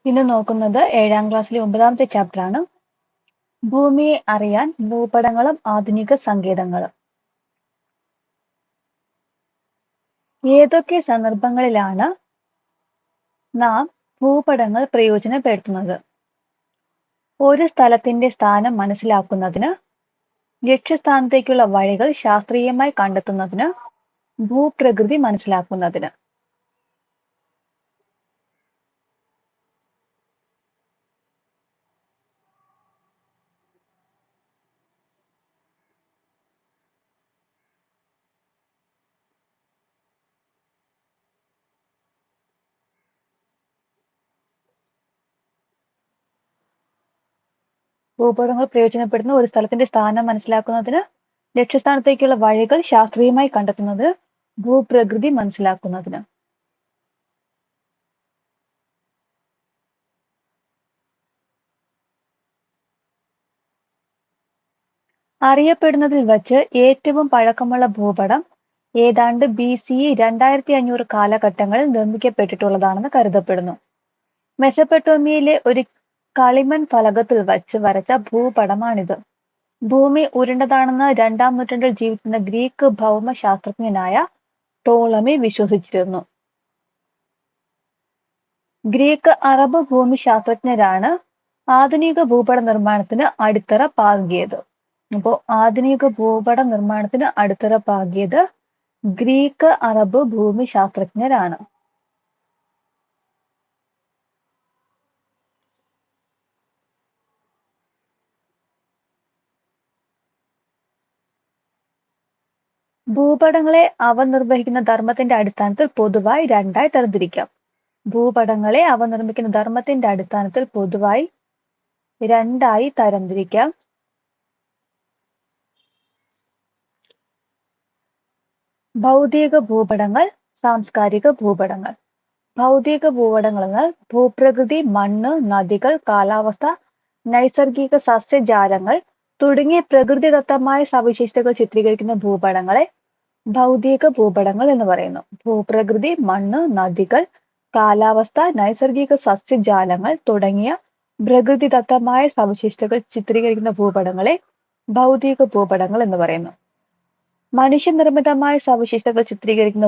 ഇന്ന് നോക്കുന്നത് 7ാം ക്ലാസ്സിലെ 9ാമത്തെ ചാപ്റ്ററാണ്. ഭൂമിയെ അറിയാൻ ഭൂപടങ്ങളും ആധുനിക സങ്കേതങ്ങളും. ഏതൊക്കെ സന്ദർഭങ്ങളിലാണ് നാം ഭൂപടങ്ങൾ പ്രയോജനപ്പെടുത്തുന്നത്? ഒരു സ്ഥലത്തിന്റെ സ്ഥാനം മനസ്സിലാക്കുന്നതിന്, ലക്ഷ്യസ്ഥാനത്തേക്കുള്ള വഴികൾ ശാസ്ത്രീയമായി കണ്ടെത്തുന്നതിന്, ഭൂപ്രകൃതി മനസ്സിലാക്കുന്നതിന്. ഭൂപടങ്ങൾ പ്രയോജനപ്പെടുന്ന ഒരു സ്ഥലത്തിന്റെ സ്ഥാനം മനസ്സിലാക്കുന്നതിന്, ലക്ഷ്യസ്ഥാനത്തേക്കുള്ള വഴികൾ ശാസ്ത്രീയമായി കണ്ടെത്തുന്നതിന്, ഭൂപ്രകൃതി മനസ്സിലാക്കുന്നതിന്. അറിയപ്പെടുന്നതിൽ വച്ച് ഏറ്റവും പഴക്കമുള്ള ഭൂപടം ഏതാണ്ട് BCE 2500 കാലഘട്ടങ്ങളിൽ നിർമ്മിക്കപ്പെട്ടിട്ടുള്ളതാണെന്ന് കരുതപ്പെടുന്നു. മെസപ്പൊട്ടേമിയയിലെ ഒരു കളിമൺ ഫലകത്തിൽ വച്ച് വരച്ച ഭൂപടമാണിത്. ഭൂമി ഉരുണ്ടതാണെന്ന് 2ാം നൂറ്റാണ്ടിൽ ജീവിച്ചിരുന്ന ഗ്രീക്ക് ഭൗമശാസ്ത്രജ്ഞനായ ടോളമി വിശ്വസിച്ചിരുന്നു. ഗ്രീക്ക് അറബ് ഭൂമിശാസ്ത്രജ്ഞരാണ് ആധുനിക ഭൂപട നിർമ്മാണത്തിന് അടിത്തറ പാകിയത്. അപ്പോൾ ആധുനിക ഭൂപട നിർമ്മാണത്തിന് അടിത്തറ പാകിയത് ഗ്രീക്ക് അറബ് ഭൂമിശാസ്ത്രജ്ഞരാണ്. ഭൂപടങ്ങളെ അവ നിർവഹിക്കുന്ന ധർമ്മത്തിന്റെ അടിസ്ഥാനത്തിൽ പൊതുവായി രണ്ടായി തരംതിരിക്കാം. ഭൂപടങ്ങളെ അവ നിർമ്മിക്കുന്ന ധർമ്മത്തിന്റെ അടിസ്ഥാനത്തിൽ പൊതുവായി രണ്ടായി തരംതിരിക്കാം. ഭൗതിക ഭൂപടങ്ങൾ, സാംസ്കാരിക ഭൂപടങ്ങൾ. ഭൗതിക ഭൂപടങ്ങൾ എന്നാൽ ഭൂപ്രകൃതി, മണ്ണ്, നദികൾ, കാലാവസ്ഥ, നൈസർഗിക സസ്യജാലങ്ങൾ തുടങ്ങിയ പ്രകൃതിദത്തമായ സവിശേഷതകൾ ചിത്രീകരിക്കുന്ന ഭൂപടങ്ങളെ ഭൗതിക ഭൂപടങ്ങൾ എന്ന് പറയുന്നു. ഭൂപ്രകൃതി, മണ്ണ്, നദികൾ, കാലാവസ്ഥ, നൈസർഗിക സസ്യജാലങ്ങൾ തുടങ്ങിയ പ്രകൃതിദത്തമായ സവിശേഷതകൾ ചിത്രീകരിക്കുന്ന ഭൂപടങ്ങളെ ഭൗതിക ഭൂപടങ്ങൾ എന്ന് പറയുന്നു. മനുഷ്യനിർമ്മിതമായ സവിശേഷതകൾ ചിത്രീകരിക്കുന്ന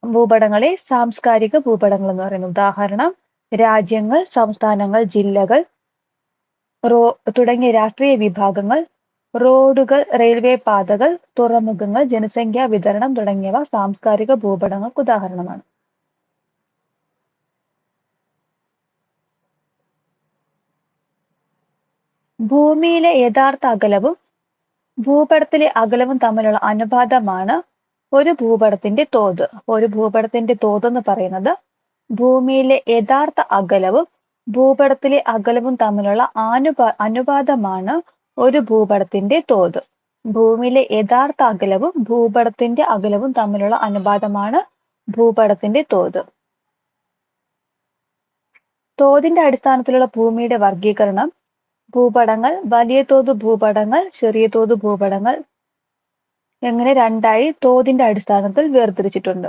ഭൂപടങ്ങളെ സാംസ്കാരിക ഭൂപടങ്ങൾ എന്ന് പറയുന്നു. ഉദാഹരണം, രാജ്യങ്ങൾ, സംസ്ഥാനങ്ങൾ, ജില്ലകൾ തുടങ്ങിയ രാഷ്ട്രീയ വിഭാഗങ്ങൾ, റോഡുകൾ, റെയിൽവേ പാതകൾ, തുറമുഖങ്ങൾ, ജനസംഖ്യാ വിതരണം തുടങ്ങിയവ സാംസ്കാരിക ഭൂപടങ്ങൾക്ക് ഉദാഹരണമാണ്. ഭൂമിയിലെ യഥാർത്ഥ അകലവും ഭൂപടത്തിലെ അകലവും തമ്മിലുള്ള അനുപാതമാണ് ഒരു ഭൂപടത്തിന്റെ തോത്. ഒരു ഭൂപടത്തിന്റെ തോത് എന്ന് പറയുന്നത് ഭൂമിയിലെ യഥാർത്ഥ അകലവും ഭൂപടത്തിലെ അകലവും തമ്മിലുള്ള അനുപാതമാണ് ഒരു ഭൂപടത്തിന്റെ തോത്. ഭൂമിയിലെ യഥാർത്ഥ അകലവും ഭൂപടത്തിന്റെ അകലവും തമ്മിലുള്ള അനുപാതമാണ് ഭൂപടത്തിന്റെ തോത്. തോതിന്റെ അടിസ്ഥാനത്തിലുള്ള ഭൂമിയുടെ വർഗീകരണം ഭൂപടങ്ങൾ, വലിയ തോത് ഭൂപടങ്ങൾ, ചെറിയ തോത് ഭൂപടങ്ങൾ എങ്ങനെ രണ്ടായി തോതിന്റെ അടിസ്ഥാനത്തിൽ വേർതിരിച്ചിട്ടുണ്ട്.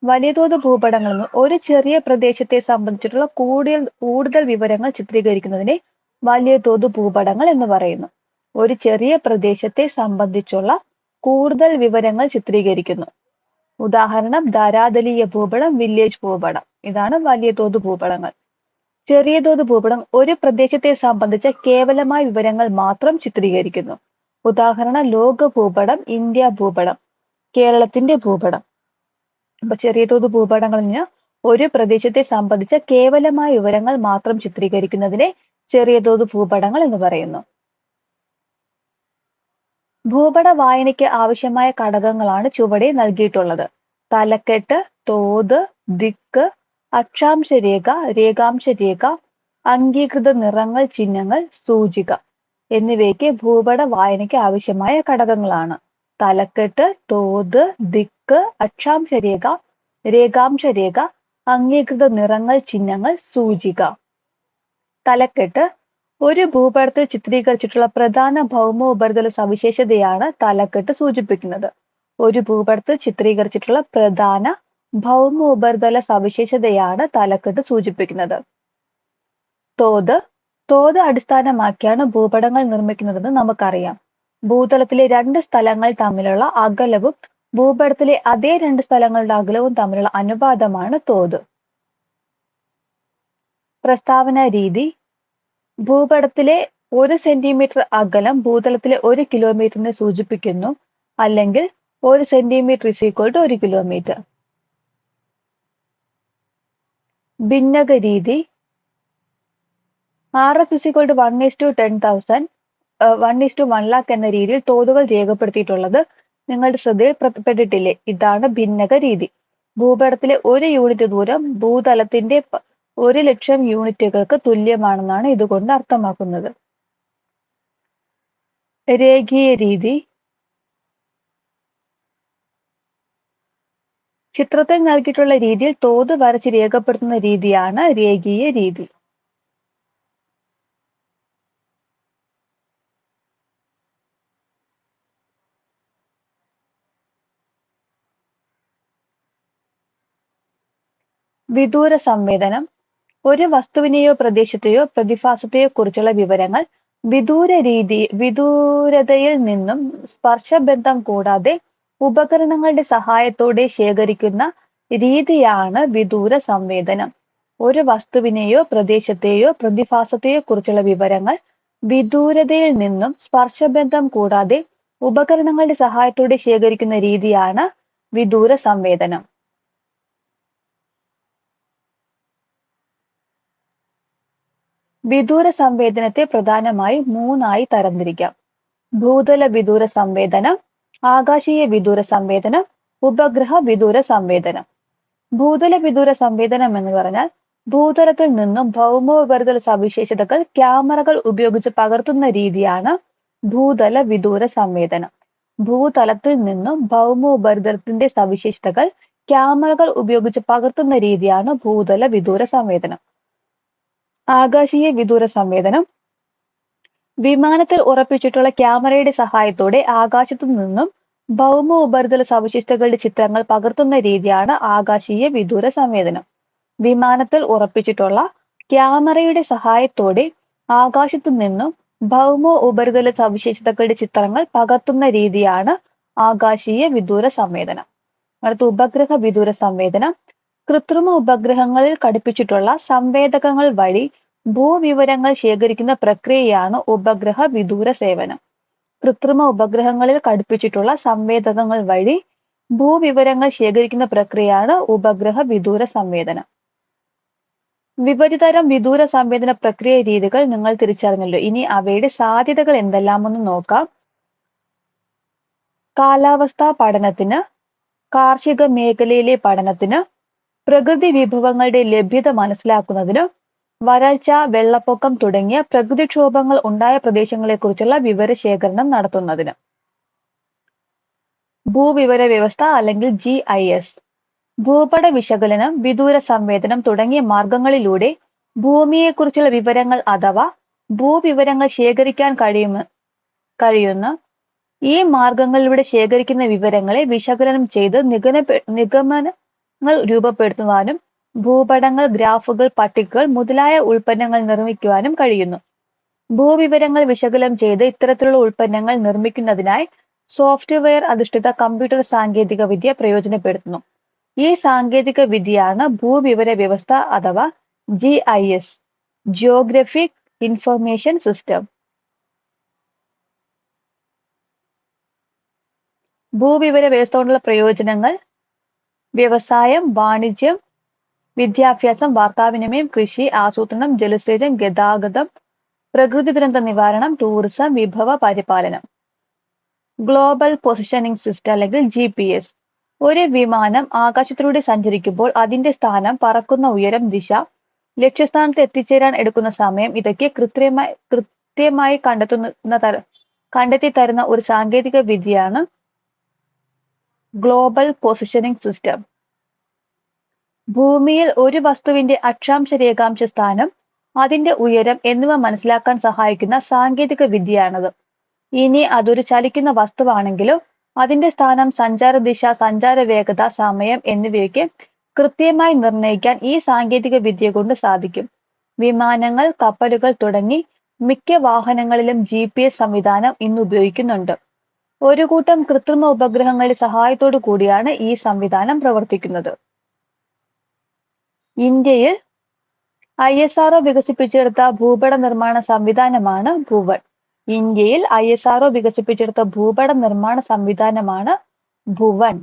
വലിയ തോത് ഭൂപടങ്ങൾ ഒരു ചെറിയ പ്രദേശത്തെ സംബന്ധിച്ചിട്ടുള്ള കൂടുതൽ വിവരങ്ങൾ ചിത്രീകരിക്കുന്നതിനെ വലിയ തോത് ഭൂപടങ്ങൾ എന്ന് പറയുന്നു. ഒരു ചെറിയ പ്രദേശത്തെ സംബന്ധിച്ചുള്ള കൂടുതൽ വിവരങ്ങൾ ചിത്രീകരിക്കുന്നു. ഉദാഹരണം, ധരാതലീയ ഭൂപടം, വില്ലേജ് ഭൂപടം. ഇതാണ് വലിയ തോത് ഭൂപടങ്ങൾ. ചെറിയ തോത് ഭൂപടം ഒരു പ്രദേശത്തെ സംബന്ധിച്ച കേവലമായ വിവരങ്ങൾ മാത്രം ചിത്രീകരിക്കുന്നു. ഉദാഹരണം, ലോക ഭൂപടം, ഇന്ത്യ ഭൂപടം, കേരളത്തിന്റെ ഭൂപടം. അപ്പൊ ചെറിയ തോത് ഭൂപടങ്ങൾ ഒരു പ്രദേശത്തെ സംബന്ധിച്ച കേവലമായ വിവരങ്ങൾ മാത്രം ചിത്രീകരിക്കുന്നതിനെ ചെറിയ തോത് ഭൂപടങ്ങൾ എന്ന് പറയുന്നു. ഭൂപട വായനയ്ക്ക് ആവശ്യമായ ഘടകങ്ങളാണ് ചുവടെ നൽകിയിട്ടുള്ളത്. തലക്കെട്ട്, തോത്, ദിക്ക്, അക്ഷാംശ രേഖ, രേഖാംശ രേഖ, അംഗീകൃത നിറങ്ങൾ, ചിഹ്നങ്ങൾ, സൂചിക എന്നിവയ്ക്ക് ഭൂപട വായനയ്ക്ക് ആവശ്യമായ ഘടകങ്ങളാണ്. തലക്കെട്ട്, തോത്, ദിക്ക്, അക്ഷാംശ രേഖ, രേഖാംശ രേഖ, അംഗീകൃത നിറങ്ങൾ, ചിഹ്നങ്ങൾ, സൂചിക. തലക്കെട്ട് ഒരു ഭൂപടത്തിൽ ചിത്രീകരിച്ചിട്ടുള്ള പ്രധാന ഭൗമ ഉപരിതല സവിശേഷതയാണ് തലക്കെട്ട് സൂചിപ്പിക്കുന്നത്. ഒരു ഭൂപടത്തിൽ ചിത്രീകരിച്ചിട്ടുള്ള പ്രധാന ഭൗമ ഉപരിതല സവിശേഷതയാണ് തലക്കെട്ട് സൂചിപ്പിക്കുന്നത്. തോത് അടിസ്ഥാനമാക്കിയാണ് ഭൂപടങ്ങൾ നിർമ്മിക്കുന്നതെന്ന് നമുക്കറിയാം. ഭൂതലത്തിലെ രണ്ട് സ്ഥലങ്ങൾ തമ്മിലുള്ള അകലവും ഭൂപടത്തിലെ അതേ രണ്ട് സ്ഥലങ്ങളുടെ അകലവും തമ്മിലുള്ള അനുപാതമാണ് തോത്. പ്രസ്താവന രീതി: ഭൂപടത്തിലെ 1 സെന്റിമീറ്റർ അകലം ഭൂതലത്തിലെ 1 കിലോമീറ്ററിനെ സൂചിപ്പിക്കുന്നു, അല്ലെങ്കിൽ 1 സെന്റിമീറ്റർ = 1 കിലോമീറ്റർ. ഭിന്നക രീതി: RF = 1:10,000 1:1,00,000 എന്ന രീതിയിൽ തോതുകൾ രേഖപ്പെടുത്തിയിട്ടുള്ളത് നിങ്ങളുടെ ശ്രദ്ധയിൽപ്പെട്ടിട്ടില്ലേ? ഇതാണ് ഭിന്നക രീതി. ഭൂപടത്തിലെ 1 യൂണിറ്റ് ദൂരം ഭൂതലത്തിന്റെ 1,00,000 യൂണിറ്റുകൾക്ക് തുല്യമാണെന്നാണ് ഇതുകൊണ്ട് അർത്ഥമാക്കുന്നത്. രേഖീയ രീതി: ചിത്രത്തിൽ നൽകിയിട്ടുള്ള രീതിയിൽ തോത് വരച്ച് രേഖപ്പെടുത്തുന്ന രീതിയാണ് രേഖീയ രീതി. വിദൂര സംവേദനം: ഒരു വസ്തുവിനെയോ പ്രദേശത്തെയോ പ്രതിഭാസത്തെയോ കുറിച്ചുള്ള വിവരങ്ങൾ വിദൂരതയിൽ നിന്നും സ്പർശബന്ധം കൂടാതെ ഉപകരണങ്ങളുടെ സഹായത്തോടെ ശേഖരിക്കുന്ന രീതിയാണ് വിദൂര സംവേദനം. ഒരു വസ്തുവിനെയോ പ്രദേശത്തെയോ പ്രതിഭാസത്തെയോ കുറിച്ചുള്ള വിവരങ്ങൾ വിദൂരതയിൽ നിന്നും സ്പർശബന്ധം കൂടാതെ ഉപകരണങ്ങളുടെ സഹായത്തോടെ ശേഖരിക്കുന്ന രീതിയാണ് വിദൂര സംവേദനം. വിദൂര സംവേദനത്തെ പ്രധാനമായും 3 ആയി തരംതിരിക്കാം. ഭൂതല വിദൂര സംവേദനം, ആകാശീയ വിദൂര സംവേദനം, ഉപഗ്രഹ വിദൂര സംവേദനം. ഭൂതല വിദൂര സംവേദനം എന്ന് പറഞ്ഞാൽ ഭൂതലത്തിൽ നിന്നും ഭൗമോപരിതല സവിശേഷതകൾ ക്യാമറകൾ ഉപയോഗിച്ച് പകർത്തുന്ന രീതിയാണ് ഭൂതല വിദൂര സംവേദനം. ഭൂതലത്തിൽ നിന്നും ഭൗമോപരിതലത്തിന്റെ സവിശേഷതകൾ ക്യാമറകൾ ഉപയോഗിച്ച് പകർത്തുന്ന രീതിയാണ് ഭൂതല വിദൂര സംവേദനം. ആകാശീയ വിദൂര സംവേദനം: വിമാനത്തിൽ ഉറപ്പിച്ചിട്ടുള്ള ക്യാമറയുടെ സഹായത്തോടെ ആകാശത്തു നിന്നും ഭൗമ ഉപരിതല സവിശേഷതകളുടെ ചിത്രങ്ങൾ പകർത്തുന്ന രീതിയാണ് ആകാശീയ വിദൂര സംവേദനം. വിമാനത്തിൽ ഉറപ്പിച്ചിട്ടുള്ള ക്യാമറയുടെ സഹായത്തോടെ ആകാശത്തു നിന്നും ഭൗമ ഉപരിതല സവിശേഷതകളുടെ ചിത്രങ്ങൾ പകർത്തുന്ന രീതിയാണ് ആകാശീയ വിദൂര സംവേദനം. അടുത്ത ഉപഗ്രഹ വിദൂര സംവേദനം: കൃത്രിമ ഉപഗ്രഹങ്ങളിൽ ഘടിപ്പിച്ചിട്ടുള്ള സംവേദകങ്ങൾ വഴി ഭൂവിവരങ്ങൾ ശേഖരിക്കുന്ന പ്രക്രിയയാണ് ഉപഗ്രഹ വിദൂര സേവനം. കൃത്രിമ ഉപഗ്രഹങ്ങളിൽ ഘടിപ്പിച്ചിട്ടുള്ള സംവേദകങ്ങൾ വഴി ഭൂവിവരങ്ങൾ ശേഖരിക്കുന്ന പ്രക്രിയയാണ് ഉപഗ്രഹ വിദൂര സംവേദനം. വിവിധതരം വിദൂര സംവേദന പ്രക്രിയ രീതികൾ നിങ്ങൾ തിരിച്ചറിഞ്ഞല്ലോ. ഇനി അവയുടെ സാധ്യതകൾ എന്തെല്ലാമെന്ന് നോക്കാം. കാലാവസ്ഥാ പഠനത്തിന്, കാർഷിക മേഖലയിലെ പഠനത്തിന്, പ്രകൃതി വിഭവങ്ങളുടെ ലഭ്യത മനസ്സിലാക്കുന്നതിന്, വരൾച്ച, വെള്ളപ്പൊക്കം തുടങ്ങിയ പ്രകൃതിക്ഷോഭങ്ങൾ ഉണ്ടായ പ്രദേശങ്ങളെക്കുറിച്ചുള്ള വിവരശേഖരണം നടത്തുന്നതിന്. ഭൂവിവര വ്യവസ്ഥ അല്ലെങ്കിൽ GIS. ഭൂപട വിശകലനം, വിദൂര സംവേദനം തുടങ്ങിയ മാർഗങ്ങളിലൂടെ ഭൂമിയെക്കുറിച്ചുള്ള വിവരങ്ങൾ അഥവാ ഭൂവിവരങ്ങൾ ശേഖരിക്കാൻ കഴിയുന്ന ഈ മാർഗങ്ങളിലൂടെ ശേഖരിക്കുന്ന വിവരങ്ങളെ വിശകലനം ചെയ്ത് നിഗമനങ്ങൾ രൂപപ്പെടുത്തുവാനും ഭൂപടങ്ങൾ, ഗ്രാഫുകൾ, പട്ടികകൾ മുതലായ ഉൽപ്പന്നങ്ങൾ നിർമ്മിക്കുവാനും കഴിയുന്നു. ഭൂവിവരങ്ങൾ വിശകലനം ചെയ്ത് ഇത്തരത്തിലുള്ള ഉൽപ്പന്നങ്ങൾ നിർമ്മിക്കുന്നതിനായി സോഫ്റ്റ്വെയർ അധിഷ്ഠിത കമ്പ്യൂട്ടർ സാങ്കേതിക വിദ്യ പ്രയോജനപ്പെടുത്തുന്നു. ഈ സാങ്കേതിക വിദ്യയാണ് ഭൂവിവര വ്യവസ്ഥ അഥവാ GIS, ജിയോഗ്രഫിക് ഇൻഫർമേഷൻ സിസ്റ്റം. ഭൂവിവര വ്യവസ്ഥ കൊണ്ടുള്ള പ്രയോജനങ്ങൾ: വ്യവസായം, വാണിജ്യം, വിദ്യാഭ്യാസം, വാർത്താവിനിമയം, കൃഷി, ആസൂത്രണം, ജലസേചനം, ഗതാഗതം, പ്രകൃതി ദുരന്ത നിവാരണം, ടൂറിസം, വിഭവ പരിപാലനം. ഗ്ലോബൽ പൊസിഷനിംഗ് സിസ്റ്റം അല്ലെങ്കിൽ GPS. ഒരു വിമാനം ആകാശത്തിലൂടെ സഞ്ചരിക്കുമ്പോൾ അതിന്റെ സ്ഥാനം, പറക്കുന്ന ഉയരം, ദിശ, ലക്ഷ്യസ്ഥാനത്ത് എത്തിച്ചേരാൻ എടുക്കുന്ന സമയം ഇതൊക്കെ കൃത്യമായി കണ്ടെത്തി തരുന്ന ഒരു സാങ്കേതിക വിദ്യയാണ് ഗ്ലോബൽ പൊസിഷനിംഗ് സിസ്റ്റം. ഭൂമിയിൽ ഒരു വസ്തുവിന്റെ അക്ഷാംശ, രേഖാംശ സ്ഥാനം, അതിന്റെ ഉയരം എന്നിവ മനസ്സിലാക്കാൻ സഹായിക്കുന്ന സാങ്കേതിക വിദ്യയാണത്. ഇനി അതൊരു ചലിക്കുന്ന വസ്തുവാണെങ്കിലോ അതിന്റെ സ്ഥാനം, സഞ്ചാര ദിശ, സഞ്ചാര വേഗത, സമയം എന്നിവയൊക്കെ കൃത്യമായി നിർണ്ണയിക്കാൻ ഈ സാങ്കേതിക വിദ്യ കൊണ്ട് സാധിക്കും. വിമാനങ്ങൾ, കപ്പലുകൾ തുടങ്ങി മിക്ക വാഹനങ്ങളിലും GPS സംവിധാനം ഇന്ന് ഉപയോഗിക്കുന്നുണ്ട്. ഒരു കൂട്ടം കൃത്രിമ ഉപഗ്രഹങ്ങളുടെ സഹായത്തോടു കൂടിയാണ് ഈ സംവിധാനം പ്രവർത്തിക്കുന്നത്. ഇന്ത്യയിൽ ISRO വികസിപ്പിച്ചെടുത്ത ഭൂപട നിർമ്മാണ സംവിധാനമാണ് ഭുവൻ. ഇന്ത്യയിൽ ISRO വികസിപ്പിച്ചെടുത്ത ഭൂപട നിർമ്മാണ സംവിധാനമാണ് ഭുവൻ.